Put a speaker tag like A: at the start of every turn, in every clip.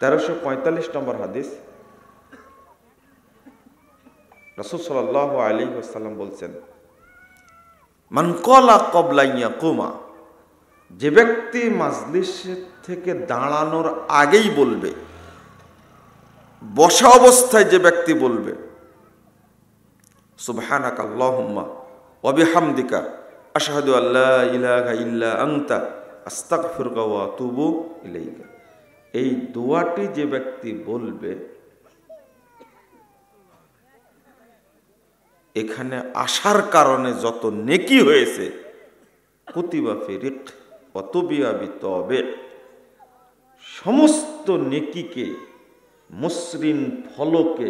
A: 1345 নম্বর হাদিস, রাসূল সাল্লাল্লাহু আলাইহি ওয়াসাল্লাম বলছেন, মান ক্বালা ক্বাবলা ইয়াকুমা, যে ব্যক্তি মাজলিস থেকে দাঁড়ানোর আগেই বলবে, বসা অবস্থায় যে ব্যক্তি বলবে, সুবহানাকা আল্লাহুম্মা ওয়া বিহামদিকা আশহাদু আল্লা ইলাহা ইল্লা আনতা আস্তাগফিরুকা ওয়া আতুবু ইলাইকা, এই দোয়াটি যে ব্যক্তি বলবে, এখানে আসার কারণে যত নেকি হয়েছে, কুতিবা ফি রিক ওয়া তুবিয়া বিতবে, সমস্ত নেকিকে মসৃণ ফলকে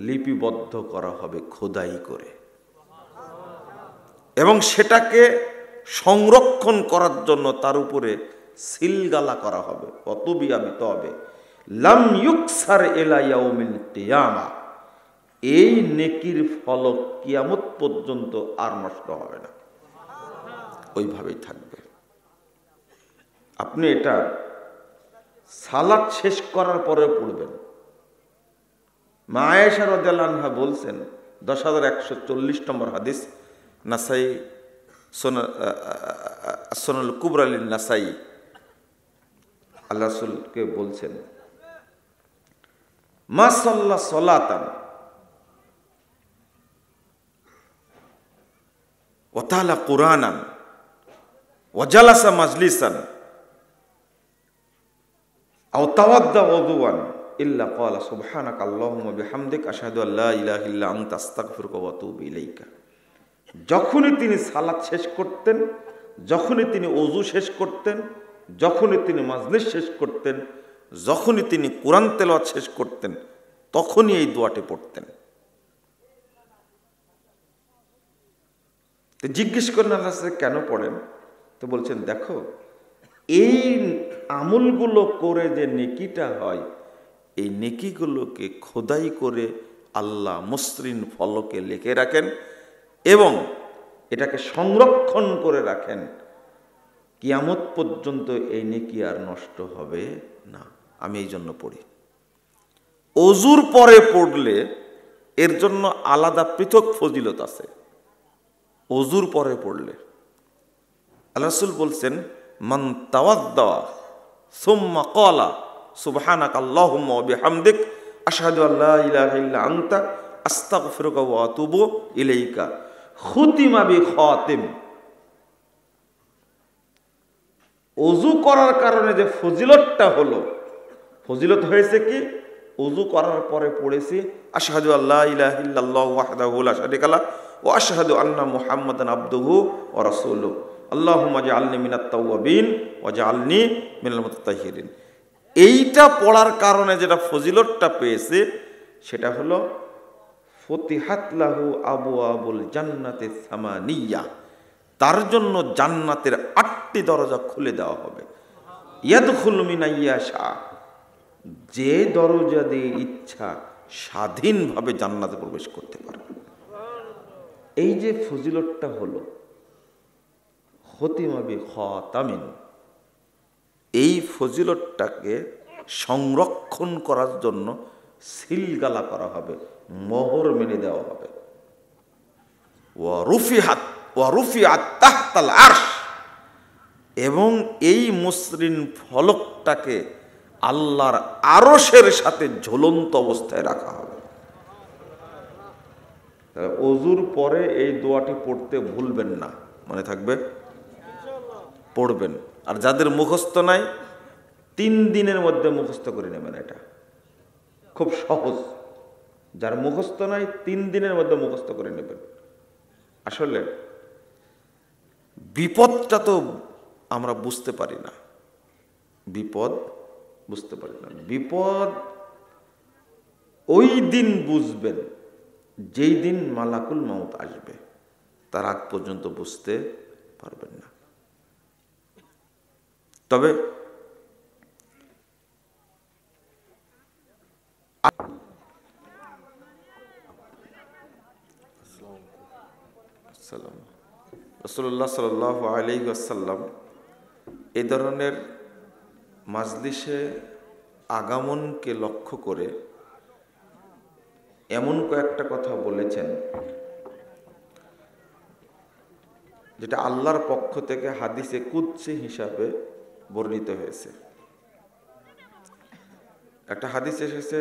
A: লিপিবদ্ধ করা হবে খোদাই করে, এবং সেটাকে সংরক্ষণ করার জন্য তার উপরে সিলগালা করা হবে। অতুবিয়া বিতবে লাম ইউকসার ইলা ইয়াউমিল কিয়ামা, এই নেকির ফলক কিয়ামত পর্যন্ত আর নষ্ট হবে না, ওইভাবেই থাকবে। আপনি এটা সালাত শেষ করার পরে পড়বেন। মা আয়েশা রাদিয়াল্লাহু আনহা বলছেন, 10140 নম্বর হাদিস, নাসাই সুনানুল কুবরা লিন নাসাই, আল্লাহ রাসূলকে বলছেন, মা সাল্লা সালাতান ওয়া তালা কুরআনান ওয়া জালাসা মাজলিসান আও তাওয়াদ্দা ওযুআন ইল্লা ক্বালা সুবহানাকা আল্লাহুম্মা বিহামদিকা আশহাদু আল্লা ইলাহা ইল্লা আনতা আস্তাগফিরুকা ওয়া আতুবু ইলাইকা। যখনই তিনি সালাত শেষ করতেন, যখনই তিনি ওযু শেষ করতেন, যখনই তিনি মাজলিস শেষ করতেন, যখনই তিনি কোরআন তেলাওয়াত শেষ করতেন, তখনই এই দোয়াটি পড়তেন। তো জিজ্ঞেস করেন আল্লাহ কেন পড়েন? তো বলছেন, দেখো, এই আমলগুলো করে যে নেকিটা হয়, এই নেকিগুলোকে খোদাই করে আল্লাহ মসৃণ ফলকে লিখে রাখেন এবং এটাকে সংরক্ষণ করে রাখেন, কিয়ামত পর্যন্ত এই নেকি আর নষ্ট হবে না। আমি এই জন্য পড়ি। ওযুর পরে পড়লে এর জন্য আলাদা পৃথক ফজিলত আছে। ওযুর পরে পড়লে আল্লাহ রাসূল বলছেন, মান তাওয়াদ্দা সুম্মা ক্বালা সুবহানাকা আল্লাহুম্মা ওয়া বিহামদিক আশহাদু আল্লা ইলাহা ইল্লা আনতা আস্তাগফিরুকা ওয়া আতুবু ইলাইকা খুতিমা বিখাতিম। ওযু করার কারণে যে ফজিলতটা হলো, ফজিলত হয়েছে কি? ওযু করার পরে পড়েছি আশহাদু আল্লা ইলাহা ইল্লাল্লাহু ওয়াহদাহু লা শারীকা লাহু ওয়া আশহাদু আন্না মুহাম্মাদান আবদুহু ওয়া রাসূলুহু আল্লাহুম্মা জাআলনি মিনাত তাওয়াবিন ওয়া জাআলনি মিনাল মুতাতাহহিরিন। এইটা পড়ার কারণে যেটা ফজিলতটা পেয়েছে সেটা হলো ফতিহাত লাহু আবওয়াবুল জান্নাতি সামানিয়া, তার জন্য জান্নাতের 8টি দরজা খুলে দেওয়া হবে। ইয়াদখুলু মিন আইয়াশা, যে দরজা দিয়ে ইচ্ছা স্বাধীনভাবে জান্নাতে প্রবেশ করতে পারবে। এই যে ফজিলতটা হলো খতিমা বিখাতামিন, এই ফজিলতটাকে সংরক্ষণ করার জন্য সিলগালা করা হবে, মোহর মেনে দেওয়া হবে। ওয়া রুফিআত তাহতাল আরশ, এবং এই মসৃণ ফলকটাকে আল্লাহর আরশের সাথে ঝুলন্ত অবস্থায় রাখা হবে। ওযুর পরে এই দোয়াটি পড়তে ভুলবেন না, মনে থাকবে, পড়বেন। আর যাদের মুখস্থ নাই, 3 দিনের মধ্যে মুখস্থ করে নেবেন। এটা খুব সহজ। যার মুখস্থ নাই 3 দিনের মধ্যে মুখস্থ করে নেবেন। আসলে বিপদটা তো আমরা বুঝতে পারি না, বিপদ বুঝতে পারি না। বিপদ ওই দিন বুঝবেন যেই দিন মালাকুল মাউত আসবে, তার আগ পর্যন্ত বুঝতে পারবেন না। তবে রাসূলুল্লাহ সাল্লাল্লাহু আলাইহি ওয়াসাল্লাম এই ধরনের মাজলিসে আগমনকে লক্ষ্য করে এমন কয়েকটা কথা বলেছেন যেটা আল্লাহর পক্ষ থেকে হাদিসে কুদসি হিসাবে বর্ণিত হয়েছে। একটা হাদিস এসেছে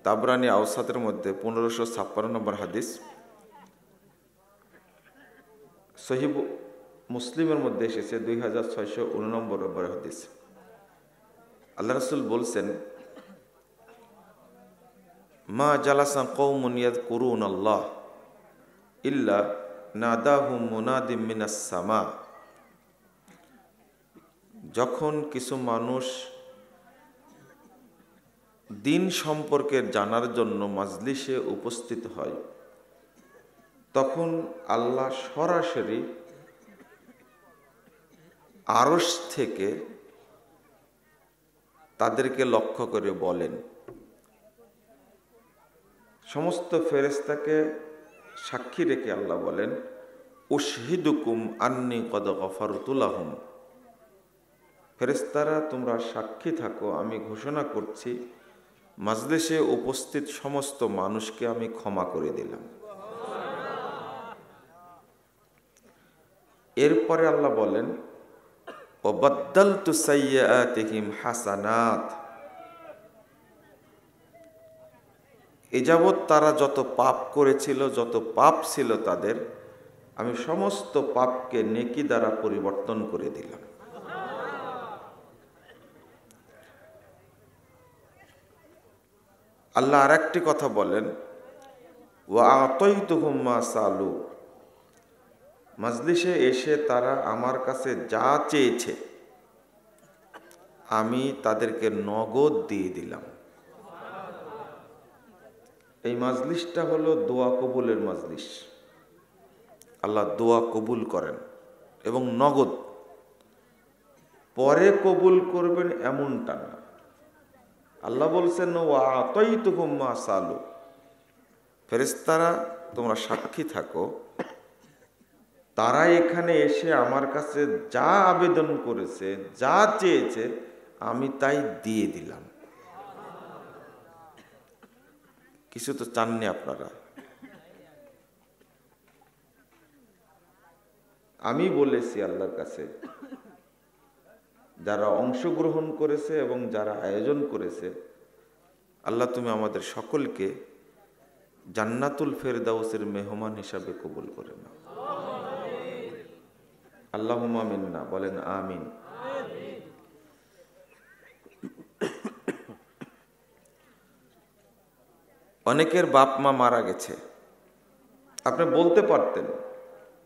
A: তাবরানি আওসাতের মধ্যে 1556 নম্বর হাদিস, সহিহ মুসলিমের মধ্যে এসেছে 2689 নম্বর হাদিস। আল্লাহ রাসূল বলছেন, মা জালাসা কওমুন ইয়াযকুরুনাল্লাহ ইল্লা নাদাহুম মুনাদিম মিনাস সামা। যখন কিছু মানুষ দিন সম্পর্কে জানার জন্য মাজলিসে উপস্থিত হয়, তখন আল্লাহ সরাসরি আরশ থেকে তাদেরকে লক্ষ্য করে বলেন, সমস্ত ফেরেশতাকে সাক্ষী রেখে আল্লাহ বলেন, উশহিদুকুম আন্নী কদ গফারতু লাহুম। ফেরেশতারা তোমরা সাক্ষী থাকো, আমি ঘোষণা করছি মাজলিসে উপস্থিত সমস্ত মানুষকে আমি ক্ষমা করে দিলাম। এরপরে আল্লাহ বলেন, ওয়াবাদদালতু সাইয়্যাতিহিম হাসানাত। এযাবৎ তারা যত পাপ করেছিল, যত পাপ ছিল তাদের, আমি সমস্ত পাপকে নেকি দ্বারা পরিবর্তন করে দিলাম। আল্লাহ আরেকটি কথা বলেন, ওয়া আতাইতুহুম মা সালু। মাজলিসে এসে তারা আমার কাছে যা চেয়েছে আমি তাদেরকে নগদ দিয়ে দিলাম। এই মাজলিসটা হলো দোয়া কবুলের মাজলিস। আল্লাহ দোয়া কবুল করেন এবং নগদ, পরে কবুল করবেন এমনটা না। আল্লাহ বলছেন, ওয়া আতাইতুহুম মা সালু। ফেরেশতারা তোমরা সাক্ষী থাকো, তারা এখানে এসে আমার কাছে যা আবেদন করেছে, যা চেয়েছে আমি তাই দিয়ে দিলাম। কিছু তো চাননি আপনারা। আমি বলেছি আল্লাহর কাছে, যারা অংশগ্রহণ করেছে এবং যারা আয়োজন করেছে, আল্লাহ তুমি আমাদের সকলকে জান্নাতুল ফেরদাউসের মেহমান হিসাবে কবুল করে নাও। আল্লাহুম্মা আমিন না বলেন, আমিন। অনেকের বাপ মা মারা গেছে, আপনি বলতে পারতেন,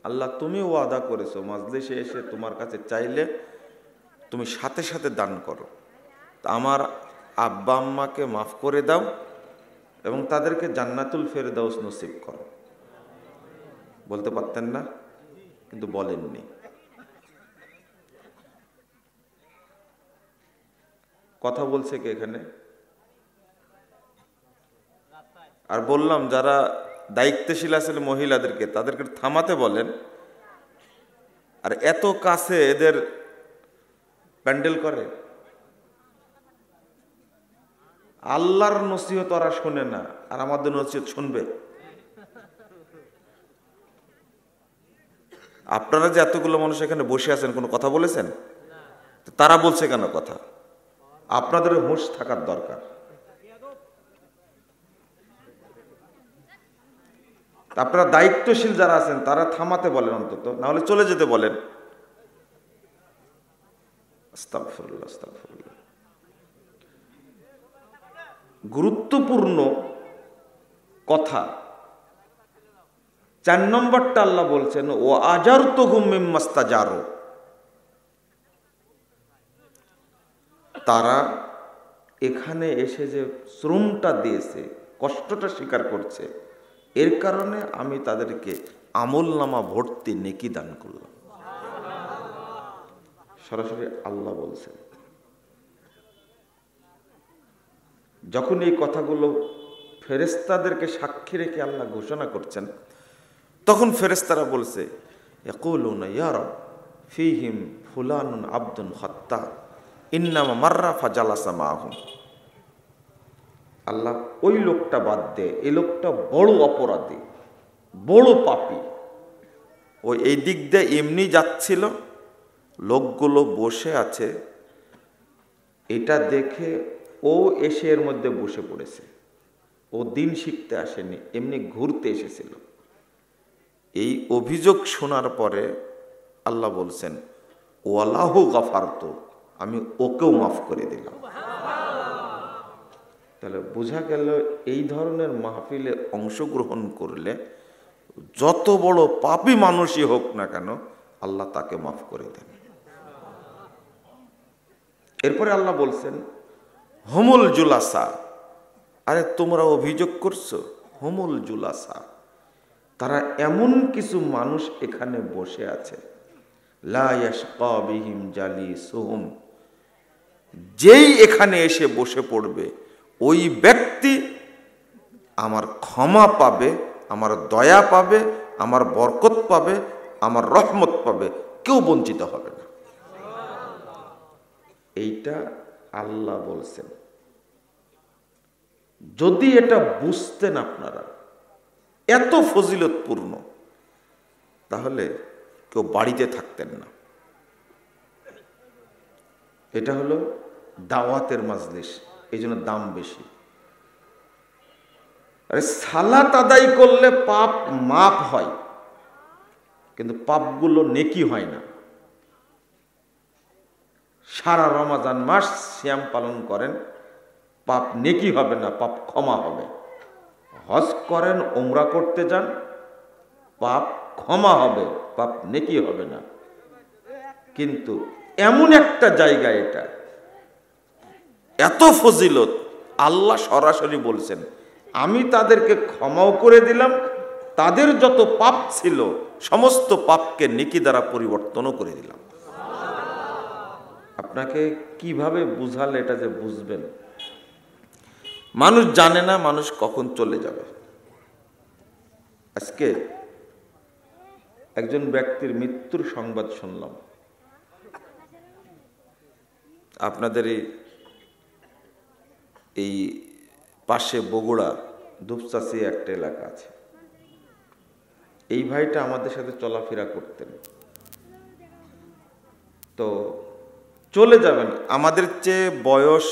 A: আল্লাহ তুমি ওয়াদা করেছো মাজলিসে এসে তোমার কাছে চাইলে তুমি সাথে সাথে দান করো, তা আমার আব্বা আম্মাকে মাফ করে দাও এবং তাদেরকে জান্নাতুল ফেরদাউস নসিব করো। বলতে পারতেন না? কিন্তু বলেননি। কথা বলছে কে এখানে? আর বললাম যারা দায়িত্বশীল আছেন মহিলাদেরকে, তাদেরকে থামাতে বলেন। আর এত কাছে এদের প্যান্ডেল করে, আল্লাহর নসিহত ওরা শোনে না, আর আমাদের নসিহত শুনবে? আপনারা যে এতগুলো মানুষ এখানে বসে আছেন, কোনো কথা বলেছেন? তারা বলছে কেন কথা? আপনাদের হুঁশ থাকার দরকার। আপনারা দায়িত্বশীল যারা আছেন তারা থামাতে বলেন, অন্তত না হলে চলে যেতে বলেন। আস্তাগফিরুল্লাহ, আস্তাগফিরুল্লাহ। গুরুত্বপূর্ণ কথা 4 নম্বরটা আল্লাহ বলছেন, ও আজারতুহুম মিম্মাস্তাজারু। তারা এখানে এসে যে শ্রমটা দিয়েছে, কষ্টটা স্বীকার করছে, এর কারণে আমি তাদেরকে আমলনামা ভর্তি নেকি দান করলাম। সরাসরি আল্লাহ বলছেন। যখন এই কথাগুলো ফেরেশতাদেরকে সাক্ষী রেখে আল্লাহ ঘোষণা করছেন, তখন ফেরেশতারা বলছে, ইয়াকুলুনা ইয়া রব ফীহিম ফুলানুন আবদুন খাত্তা। ইন্নামা মাররা ফাজালাসা মাহুম। আল্লাহ ওই লোকটা বাদ দে, এই লোকটা বড় অপরাধী, বড় পাপী। ও এই দিক দিয়ে এমনি যাচ্ছিল, লোকগুলো বসে আছে, এটা দেখে ও এসে এর মধ্যে বসে পড়েছে। ও দিন শিখতে আসেনি, এমনি ঘুরতে এসেছিল। এই অভিযোগ শোনার পরে আল্লাহ বলছেন ওয়ালাহু গাফারতু, আমি ওকেও মাফ করে দিলাম। তাহলে বোঝা গেল এই ধরনের মাহফিলে অংশগ্রহণ করলে যত বড় পাপী মানুষই হোক না কেন আল্লাহ তাকে মাফ করে দেন। এরপরে আল্লাহ বলছেন হুমুল জুলাসা, আরে তোমরা অভিযোগ করছো, হুমুল জুলাসা, তারা এমন কিছু মানুষ এখানে বসে আছে, লা ইয়াশকা বিহিম জালিসুহুম, যেই এখানে এসে বসে পড়বে ওই ব্যক্তি আমার ক্ষমা পাবে, আমার দয়া পাবে, আমার বরকত পাবে, আমার রহমত পাবে, কেউ বঞ্চিত হবে না। এইটা আল্লাহ বলছেন। যদি এটা বুঝতেন আপনারা এত ফজিলতপূর্ণ, তাহলে কেউ বাড়িতে থাকতেন না। এটা হলো দাওয়াতের মাজলিস, এই জন্য দাম বেশি। আরে সালাত আদায় করলে পাপ মাপ হয়, কিন্তু পাপগুলো নেকি হয় না। সারা রমাজান মাস সিয়াম পালন করেন, পাপ নেকি হবে না, পাপ ক্ষমা হবে। হজ করেন, উমরা করতে যান, পাপ ক্ষমা হবে, পাপ নেকি হবে না। কিন্তু এমন একটা জায়গা, এটা এত ফজিলত, আল্লাহ সরাসরি বলছেন আমি তাদেরকে ক্ষমাও করে দিলাম, তাদের যত পাপ ছিল সমস্ত পাপকে নেকি দ্বারা পরিবর্তনও করে দিলাম। আপনাকে কিভাবে বুঝালে এটা যে বুঝবেন? মানুষ জানে না মানুষ কখন চলে যাবে। আজকে একজন ব্যক্তির মৃত্যুর সংবাদ শুনলাম। আপনাদের এই পাশে বগুড়া দুপচাচি একটা এলাকা আছে, এই ভাইটা আমাদের সাথে চলাফেরা করতেন। তো চলে যাবেন, আমাদের চেয়ে বয়স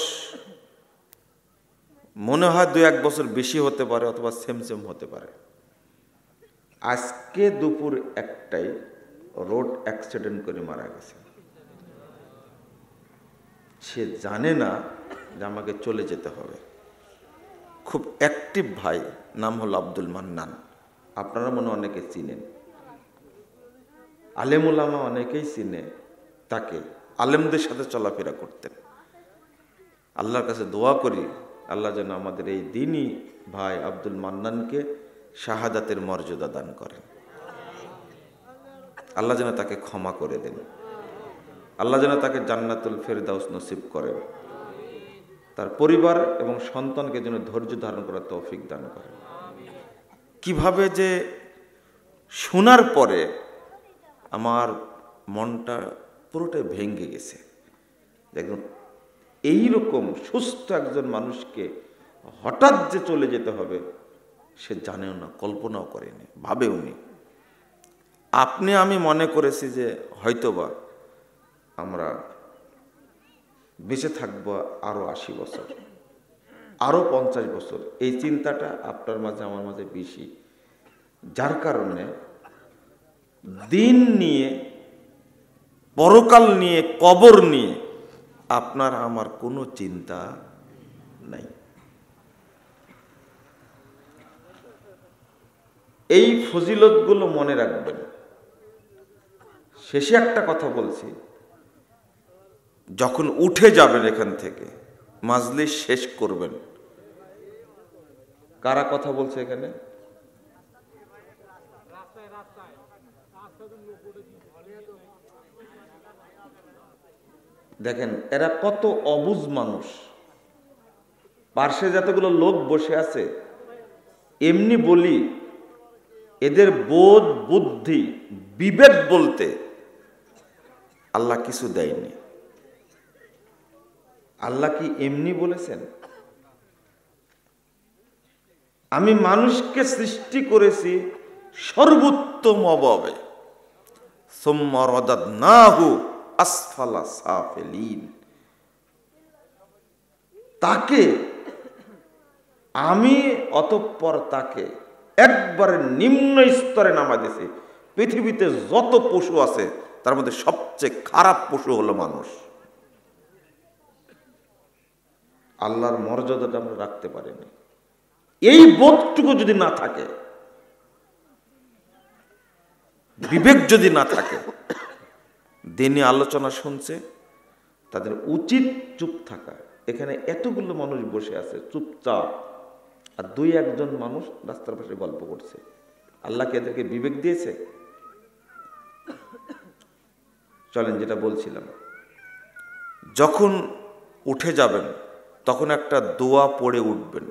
A: মনে হয় 2-1 বছর বেশি হতে পারে, অথবা সেম সেম হতে পারে। আজকে দুপুর 1টায় রোড অ্যাক্সিডেন্ট করে মারা গেছে। সে জানে না যে আমাকে চলে যেতে হবে। খুব অ্যাক্টিভ ভাই, নাম হলো আব্দুল মান্নান। আপনারা মনে অনেকে চিনেন, আলেমুলামা অনেকেই চিনে তাকে, আলেমদের সাথে চলাফেরা করতেন। আল্লাহর কাছে দোয়া করি আল্লাহ যেন আমাদের এই দিনই ভাই আব্দুল মান্নানকে শাহাদাতের মর্যাদা দান করেন। আল্লাহ যেন তাকে ক্ষমা করে দেন, আল্লাহ যেন তাকে জান্নাতুল ফেরদাউস নসিব করেন, তার পরিবার এবং সন্তানকে যেন ধৈর্য ধারণ করার তৌফিক দান করেন। কিভাবে যে শোনার পরে আমার মনটা পুরোটাই ভেঙে গেছে। দেখুন, এইরকম সুস্থ একজন মানুষকে হঠাৎ যে চলে যেতে হবে সে জানেও না, কল্পনাও করেনি, ভাবেওনি। আপনি আমি মনে করেছি যে হয়তোবা আমরা বেঁচে থাকবো আরো 80 বছর, আরো 50 বছর। এই চিন্তাটা আপনার মাঝে আমার মাঝে বেশি, যার কারণে দিন নিয়ে, পরকাল নিয়ে, কবর নিয়ে আপনার আমার কোনো চিন্তা নাই। এই ফজিলতগুলো মনে রাখবেন। শেষে একটা কথা বলছি, যখন উঠে যাবেন এখান থেকে, মাজলিস শেষ করবেন, কারা কথা বলছে এখানে? দেখেন এরা কত অবুঝ মানুষ। পার্শ্বে যতগুলো লোক বসে আছে, এমনি বলি এদের বোধ, বুদ্ধি, বিবেক বলতে আল্লাহ কিছু দেয়নি। আল্লাহ কি এমনি বলেছেন? আমি মানুষকে সৃষ্টি করেছি সর্বোত্তম অভাবে, সুম্মা রাদাদনাহু আসফালা সাফিলিন। তাকে আমি অতঃপর তাকে একবারে নিম্ন স্তরে নামা দিয়েছি। পৃথিবীতে যত পশু আছে তার মধ্যে সবচেয়ে খারাপ পশু হলো মানুষ। আল্লাহর মর্যাদাটা আমরা রাখতে পারিনি। এই বোধটুকু যদি না থাকে, বিবেক যদি না থাকে, দিনে আলোচনা শুনছে, তাদের উচিত চুপ থাকা। এখানে এতগুলো মানুষ বসে আছে চুপচাপ, আর দুই একজন মানুষ রাস্তার পাশে গল্প করছে। আল্লাহ কি এদেরকে বিবেক দিয়েছে? চলেন, যেটা বলছিলাম, যখন উঠে যাবেন তখন একটা দোয়া পড়ে উঠবেন।